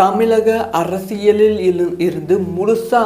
தமிழக அரசியலில் இருந்து முழுசா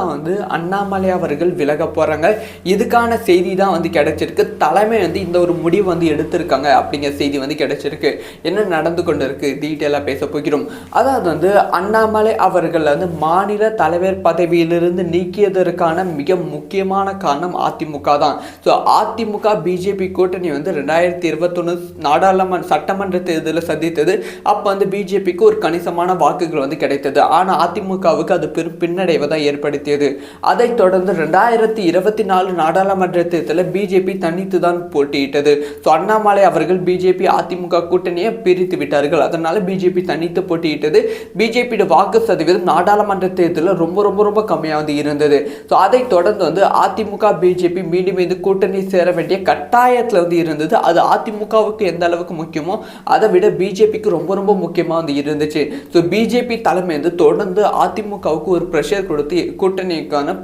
அண்ணாமலை அவர்கள் விலக போறாங்க. இதுக்கான செய்தி தான் கிடைச்சிருக்கு. தலைமை இந்த ஒரு முடிவு எடுத்திருக்காங்க அப்படிங்கிற செய்தி கிடைச்சிருக்கு. என்ன நடந்து கொண்டு இருக்கு டீட்டெயிலா பேச போகிறோம். அதாவது அண்ணாமலை அவர்கள் மாநில தலைவர் பதவியிலிருந்து நீக்கியதற்கான மிக முக்கியமான காரணம் அதிமுக தான். ஸோ அதிமுக பிஜேபி கூட்டணி 2021 நாடாளுமன்ற சட்டமன்ற தேர்தலில் சந்தித்தது. அப்போ பிஜேபிக்கு ஒரு கணிசமான வாக்குகள் கிடைத்தது. ஆனால் அதிமுகவுக்கு அது பெரும் பின்னடைவை தான் ஏற்படுத்தியது. அதைத் தொடர்ந்து 2024 நாடாளுமன்ற தேர்தலில் பிஜேபி தனித்து தான் போட்டியிட்டது. ஸோ அண்ணாமலை அவர்கள் பிஜேபி அதிமுக கூட்டணியை பிரித்து விட்டார்கள். அதனால பிஜேபி தனித்து போட்டியிட்டது. பிஜேபியோட வாக்கு சதவீதம் நாடாளுமன்ற தேர்தலில் ரொம்ப ரொம்ப ரொம்ப கம்மியாக இருந்தது. ஸோ அதைத் தொடர்ந்து அதிமுக பிஜேபி மீண்டும் கூட்டணி சேர வேண்டிய கட்டாயத்தில் இருந்தது. அது அதிமுகவுக்கு எந்த அளவுக்கு முக்கியமோ அதை விட பிஜேபிக்கு ரொம்ப ரொம்ப முக்கியமாக இருந்துச்சு. ஸோ பிஜேபி தலைமை தொடர்ந்து அதிமுகவுக்கு ஒரு பிரஷர் கொடுத்து கூட்டணிக்கான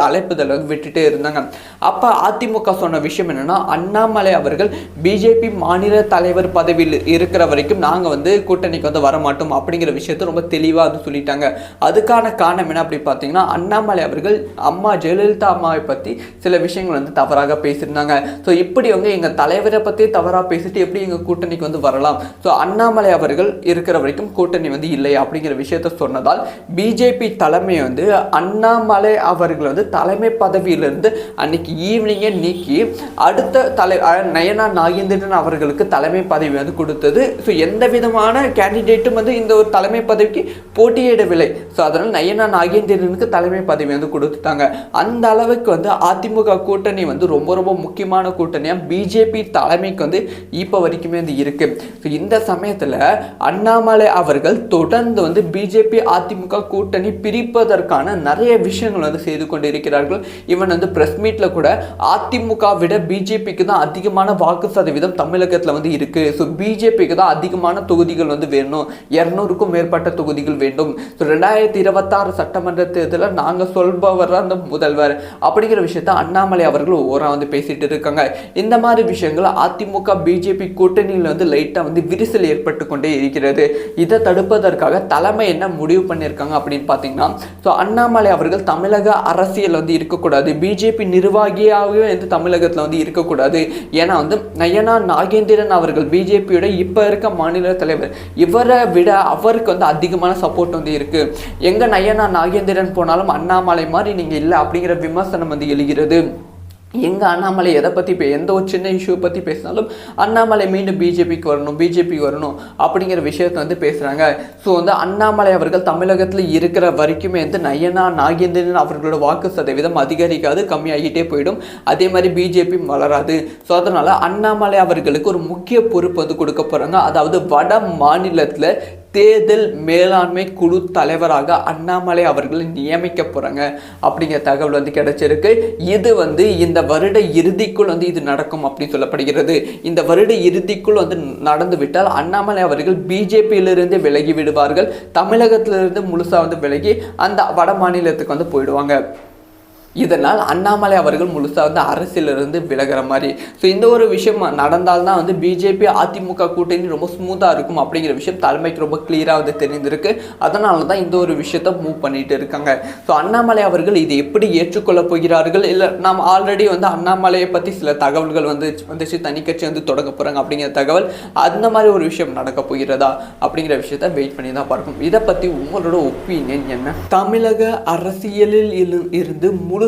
அழைப்புதல் விட்டுட்டே இருந்தாங்க. அப்ப அதிமுக சொன்ன விஷயம் என்னன்னா, அண்ணாமலை அவர்கள் பிஜேபி மாநில தலைவர் பதவியில் இருக்கிற வரைக்கும் நாங்க கூட்டணிக்கு வர மாட்டோம் அப்படிங்கிற விஷயத்தை ரொம்ப தெளிவா சொல்லிட்டாங்க. அதுக்கான காரணம் என்ன அப்படி பார்த்தீங்கன்னா, அண்ணாமலை அவர்கள் அம்மா ஜெயலலிதா அம்மாவை பத்தி சில விஷயங்கள் தவறாக பேசியிருந்தாங்க. ஸோ இப்படி எங்க தலைவரை பத்தி தவறாக பேசிட்டு எப்படி எங்க கூட்டணிக்கு வரலாம். ஸோ அண்ணாமலை அவர்கள் இருக்கிற வரைக்கும் கூட்டணி இல்லை அப்படிங்கிற விஷயத்தை சொன்னதால் பிஜேபி தலைமை அண்ணாமலை அவர்கள் தலைமை பதவியிலிருந்து அன்னைக்கு ஈவினிங்கே நீக்கி அடுத்த நயனா நாகேந்திரன் அவர்களுக்கு தலைமை பதவி கொடுத்தது. ஸோ எந்த விதமான கேண்டிடேட்டும் இந்த ஒரு தலைமை பதவிக்கு போட்டியிடவில்லை. ஸோ அதனால் நயனா நாகேந்திரனுக்கு தலைமை பதவி கொடுத்துட்டாங்க. அந்த அளவுக்கு அதிமுக கூட்டணி ரொம்ப ரொம்ப முக்கியமான கூட்டணியா பிஜேபி தலைமைக்கு இப்போ வரைக்குமே இருக்கு. இந்த சமயத்தில் அண்ணாமலை அவர்கள் தொடர்ந்து பிஜேபி அதிமுக கூட்டணி பிரிப்பதற்கான நிறைய விஷயங்கள் செய்து கொண்டு இருக்கிறார்கள். இவன் பிரஸ் மீட்ல கூட அதிமுக விட பிஜேபிக்கு தான் அதிகமான வாக்கு சதவீதம் தமிழகத்தில் இருக்கு. ஸோ பிஜேபிக்கு தான் அதிகமான தொகுதிகள் வேணும், 200க்கும் மேற்பட்ட தொகுதிகள் வேண்டும். ஸோ 2026 சட்டமன்ற தேர்தலில் நாங்கள் சொல்பவர் அந்த முதல்வர் அப்படிங்கிற விஷயத்த அண்ணாமலை அவர்கள் ஓரா பேசிட்டு இருக்காங்க. இந்த மாதிரி விஷயங்கள் அதிமுக பிஜேபி கூட்டணியில் லைட்டா விரிசல் ஏற்பட்டு கொண்டே இருக்கிறது. இதை தடுப்பதற்காக தலைமை என்ன முடிவு பண்ணியிருக்காங்க அப்படின்னு பார்த்தீங்கன்னா, ஸோ அண்ணாமலை அவர்கள் தமிழக அரசியல் இருக்கக்கூடாது, பிஜேபி நிர்வாகியாகவே தமிழகத்தில் இருக்கக்கூடாது. ஏன்னா நயனா நாகேந்திரன் அவர்கள் பிஜேபியோட இப்போ இருக்க மாநில தலைவர், இவரை விட அவருக்கு அதிகமான சப்போர்ட் இருக்கு. எங்க நயனா நாகேந்திரன் போனாலும் அண்ணாமலை மாதிரி நீங்க இல்லை அப்படிங்கிற விமர்சனம் எழுகிறது. எங்க அண்ணாமலை எதை பற்றி எந்த ஒரு சின்ன இஷ்யூ பற்றி பேசினாலும் அண்ணாமலை மீண்டும் பிஜேபிக்கு வரணும் அப்படிங்கிற விஷயத்தை பேசுகிறாங்க. ஸோ அண்ணாமலை அவர்கள் தமிழகத்தில் இருக்கிற வரைக்குமே நயனா நாகேந்திரன் அவர்களோட வாக்கு சதவீதம் அதிகரிக்காது, கம்மியாகிட்டே போயிடும். அதே மாதிரி பிஜேபி வளராது. ஸோ அதனால அண்ணாமலை அவர்களுக்கு ஒரு முக்கிய பொறுப்பு கொடுக்க போகிறாங்க. அதாவது வட மாநிலத்தில் தேர்தல் மேலாண்மை குழு தலைவராக அண்ணாமலை அவர்களை நியமிக்க போறாங்க அப்படிங்கிற தகவல் கிடைச்சிருக்கு. இது இந்த வருட இறுதிக்குள் இது நடக்கும் அப்படின்னு சொல்லப்படுகிறது. இந்த வருட இறுதிக்குள் நடந்து விட்டால் அண்ணாமலை அவர்கள் பிஜேபியிலிருந்து விலகி விடுவார்கள். தமிழகத்திலிருந்து முழுசா விலகி அந்த வட மாநிலத்துக்கு போயிடுவாங்க. இதனால் அண்ணாமலை அவர்கள் முழுசாக அரசியலிருந்து விலகிற மாதிரி. ஸோ இந்த ஒரு விஷயம் நடந்தால்தான் பிஜேபி அதிமுக கூட்டணி ரொம்ப ஸ்மூத்தாக இருக்கும் அப்படிங்கிற விஷயம் தலைமைக்கு ரொம்ப கிளியராக தெரிந்திருக்கு. அதனால தான் இந்த ஒரு விஷயத்த மூவ் பண்ணிட்டு இருக்காங்க. ஸோ அண்ணாமலை அவர்கள் இதை எப்படி ஏற்றுக்கொள்ள போகிறார்கள், இல்லை நாம் ஆல்ரெடி அண்ணாமலையை பற்றி சில தகவல்கள் வந்துச்சு, தனி கட்சி தொடங்க போகிறாங்க அப்படிங்கிற தகவல், அந்த மாதிரி ஒரு விஷயம் நடக்க போகிறதா அப்படிங்கிற விஷயத்த வெயிட் பண்ணி தான் பார்க்கணும். இதை பற்றி உங்களோட ஒப்பீனியன் என்ன? தமிழக அரசியலில் இருந்து முழுசா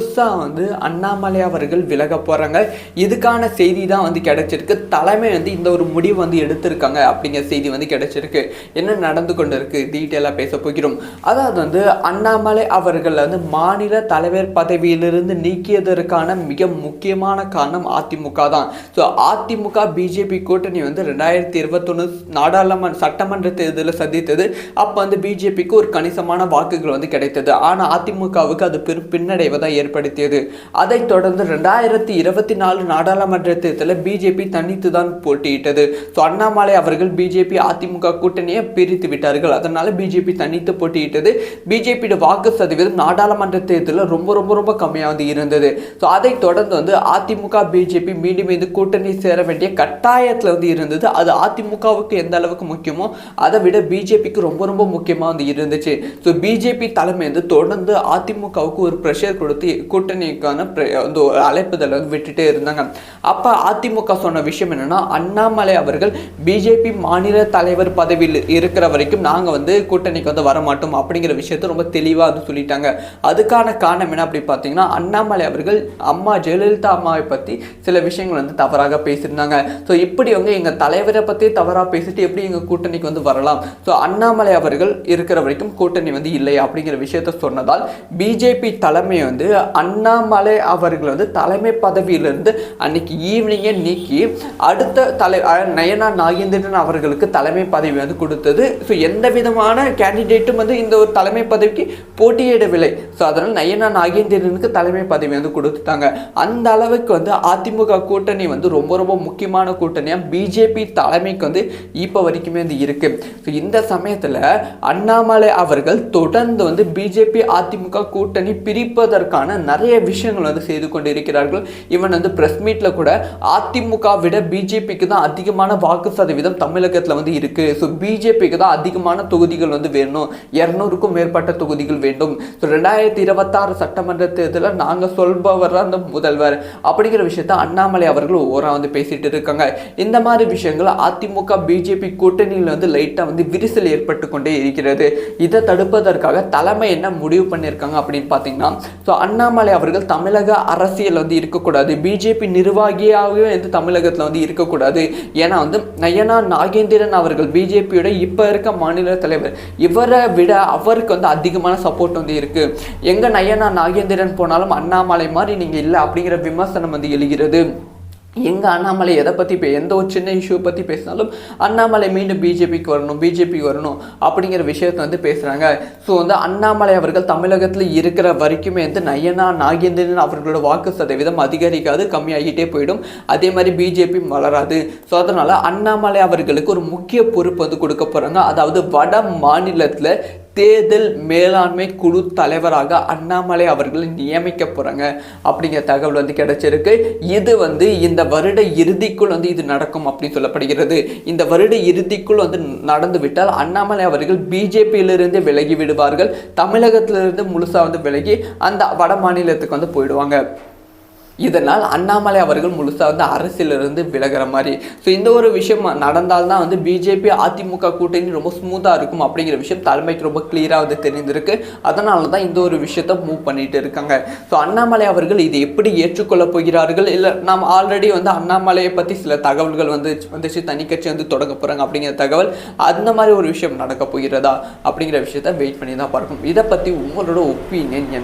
அண்ணாமலை அவர்கள் விலக போறாங்க. இதுக்கான செய்தி தான் கிடைச்சிருக்கு. தலைமை இந்த ஒரு முடிவு எடுத்திருக்காங்க அப்படிங்கிற செய்தி கிடைச்சிருக்கு. என்ன நடந்து கொண்டு இருக்கு டீட்டெயிலா பேச போகிறோம். அதாவது அண்ணாமலை அவர்கள் மாநில தலைவர் பதவியிலிருந்து நீக்கியதற்கான மிக முக்கியமான காரணம் அதிமுக தான். ஸோ அதிமுக பிஜேபி கூட்டணி 2021 நாடாளுமன்ற சட்டமன்ற தேர்தலில் சந்தித்தது. அப்போ பிஜேபிக்கு ஒரு கணிசமான வாக்குகள் கிடைத்தது. ஆனால் அதிமுகவுக்கு அது பெரும் பின்னடைவை தான் ஏற்படுத்தியது. அதைத் தொடர்ந்து 2024 நாடாளுமன்ற தேர்தலில் பிஜேபி தனித்து தான் போட்டியிட்டது. ஸோ அண்ணாமலை அவர்கள் பிஜேபி அதிமுக கூட்டணியை பிரித்து விட்டார்கள். அதனால பிஜேபி தனித்து போட்டியிட்டது. பிஜேபியோட வாக்கு சதவீதம் நாடாளுமன்ற தேர்தலில் ரொம்ப ரொம்ப ரொம்ப கம்மியாக வந்து இருந்தது. ஸோ அதைத் தொடர்ந்து வந்து அதிமுக பிஜேபி மீண்டும் இந்த கூட்டணி சேர வேண்டிய கட்டாயத்தில் வந்து இருந்தது. அது அதிமுகவுக்கு எந்த அளவுக்கு முக்கியமோ அதை விட பிஜேபிக்கு ரொம்ப ரொம்ப முக்கியமாக வந்து இருந்துச்சு. ஸோ பிஜேபி தலைமை வந்து தொடர்ந்து அதிமுகவுக்கு ஒரு ப்ரெஷர் கொடுத்து கூட்டணிக்கான அழைப்புதல் வந்து விட்டுட்டே இருந்தாங்க. அப்போ அதிமுக சொன்ன விஷயம் என்னன்னா, அண்ணாமலை அவர்கள் பிஜேபி மாநில தலைவர் பதவியில் இருக்கிற வரைக்கும் நாங்கள் வந்து கூட்டணிக்கு வந்து வரமாட்டோம் அப்படிங்கிற விஷயத்தை ரொம்ப தெளிவாக வந்து சொல்லிட்டாங்க. அதுக்கான காரணம் என்ன அப்படி பார்த்தீங்கன்னா, அண்ணாமலை அவர்கள் அம்மா ஜெயலலிதா அம்மாவை பற்றி சில விஷயங்கள் வந்து தவறாக பேசியிருந்தாங்க. ஸோ இப்படி வந்து எங்கள் தலைவரை பற்றி தவறாக பேசிட்டு எப்படி எங்கள் கூட்டணிக்கு வந்து வரலாம், ஸோ அண்ணாமலை அவர்கள் இருக்கிற வரைக்கும் கூட்டணி வந்து இல்லை அப்படிங்கிற விஷயத்த சொன்னதால் பிஜேபி தலைமை வந்து அண்ணாமலை அவர்கள் வந்து தலைமை பதவியிலிருந்து அன்னைக்கு ஈவினிங்கே நீக்கி அடுத்த நயனா நாகேந்திரன் அவர்களுக்கு தலைமை பதவி வந்து கொடுத்தது. ஸோ எந்த விதமான கேண்டிடேட்டும் வந்து இந்த ஒரு தலைமை பதவிக்கு போட்டியிடவில்லை. ஸோ அதனால் நயனா நாகேந்திரனுக்கு தலைமை பதவி வந்து கொடுத்துட்டாங்க. அந்த அளவுக்கு வந்து அதிமுக கூட்டணி வந்து ரொம்ப ரொம்ப முக்கியமான கூட்டணியாக பிஜேபி தலைமைக்கு வந்து இப்போ வரைக்குமே வந்து இருக்கு. ஸோ இந்த சமயத்தில் அண்ணாமலை அவர்கள் தொடர்ந்து வந்து பிஜேபி அதிமுக கூட்டணி பிரிப்பதற்கான நிறைய விஷயங்கள் வந்து செய்து கொண்டு இருக்கிறார்கள். இவன் வந்து பிரஸ் மீட்ல கூட அதிமுக விட பிஜேபிக்கு தான் அதிகமான வாக்கு சதவீதம் தமிழகத்தில் வந்து இருக்கு. ஸோ பிஜேபிக்கு தான் அதிகமான தொகுதிகள் வந்து வேணும், 200க்கும் மேற்பட்ட தொகுதிகள் வேண்டும். ஸோ 2026 சட்டமன்ற தேர்தலில் நாங்கள் சொல்பவர் அந்த முதல்வர் அப்படிங்கிற விஷயத்த அண்ணாமலை அவர்கள் ஓரா வந்து பேசிட்டு இருக்காங்க. இந்த மாதிரி விஷயங்கள் அதிமுக பிஜேபி கூட்டணியில் வந்து லைட்டாக வந்து விரிசல் ஏற்பட்டு கொண்டே இருக்கிறது. இதை தடுப்பதற்காக தலைமை என்ன முடிவு பண்ணியிருக்காங்க அப்படின்னு பார்த்தீங்கன்னா, ஸோ அண்ணாமலை அவர்கள் தமிழக அரசியல் வந்து இருக்கக்கூடாது, பிஜேபி நிர்வாகியாகவே வந்து தமிழகத்தில் வந்து இருக்கக்கூடாது. ஏன்னா வந்து நயனா நாகேந்திரன் அவர்கள் பிஜேபியோட இப்போ இருக்க மாநில தலைவர், இவரை விட அவருக்கு வந்து அதிகமான சப்போர்ட் வந்து இருக்கு. எங்க நயனா நாகேந்திரன் போனாலும் அண்ணாமலை மாதிரி நீங்க இல்லை அப்படிங்கிற விமர்சனம் வந்து எழுகிறது. எங்கள் அண்ணாமலை எதை பற்றி எந்த ஒரு சின்ன இஷ்யூ பற்றி பேசினாலும் அண்ணாமலை மீண்டும் பிஜேபிக்கு வரணும் அப்படிங்கிற விஷயத்தை வந்து பேசுகிறாங்க. ஸோ வந்து அண்ணாமலை அவர்கள் தமிழகத்தில் இருக்கிற வரைக்குமே வந்து நயனா நாகேந்திரன் அவர்களோட வாக்கு சதவீதம் அதிகரிக்காது, கம்மியாகிட்டே போயிடும். அதே மாதிரி பிஜேபி வளராது. ஸோ அதனால் அண்ணாமலை அவர்களுக்கு ஒரு முக்கிய பொறுப்பு வந்து கொடுக்க போகிறாங்க. அதாவது வட மாநிலத்தில் தேர்தல் மேலாண்மை குழு தலைவராக அண்ணாமலை அவர்களை நியமிக்க போகிறாங்க அப்படிங்கிற தகவல் வந்து கிடைச்சிருக்கு. இது வந்து இந்த வருட இறுதிக்குள் வந்து இது நடக்கும் அப்படின்னு சொல்லப்படுகிறது. இந்த வருட இறுதிக்குள் வந்து நடந்து விட்டால் அண்ணாமலை அவர்கள் பிஜேபியிலிருந்து விலகி விடுவார்கள். தமிழகத்திலிருந்து முழுசாக வந்து விலகி அந்த வட மாநிலத்துக்கு வந்து போயிடுவாங்க. இதனால் அண்ணாமலை அவர்கள் முழுசாக வந்து அரசியலிருந்து விலகிற மாதிரி. ஸோ இந்த ஒரு விஷயம் நடந்தால்தான் வந்து பிஜேபி அதிமுக கூட்டணி ரொம்ப ஸ்மூத்தாக இருக்கும் அப்படிங்கிற விஷயம் தலைமைக்கு ரொம்ப கிளியராக வந்து தெரிஞ்சிருக்கு. அதனால தான் இந்த ஒரு விஷயத்தை மூவ் பண்ணிட்டு இருக்காங்க. ஸோ அண்ணாமலை அவர்கள் இதை எப்படி ஏற்றுக்கொள்ள போகிறார்கள், இல்லை நாம் ஆல்ரெடி வந்து அண்ணாமலையை பற்றி சில தகவல்கள் வந்துச்சு தனி கட்சி வந்து தொடங்க போகிறாங்க அப்படிங்கிற தகவல், அந்த மாதிரி ஒரு விஷயம் நடக்க போகிறதா அப்படிங்கிற விஷயத்த வெயிட் பண்ணி தான் பார்க்கணும். இதை பற்றி உங்களோட ஒப்பீனியன் என்ன?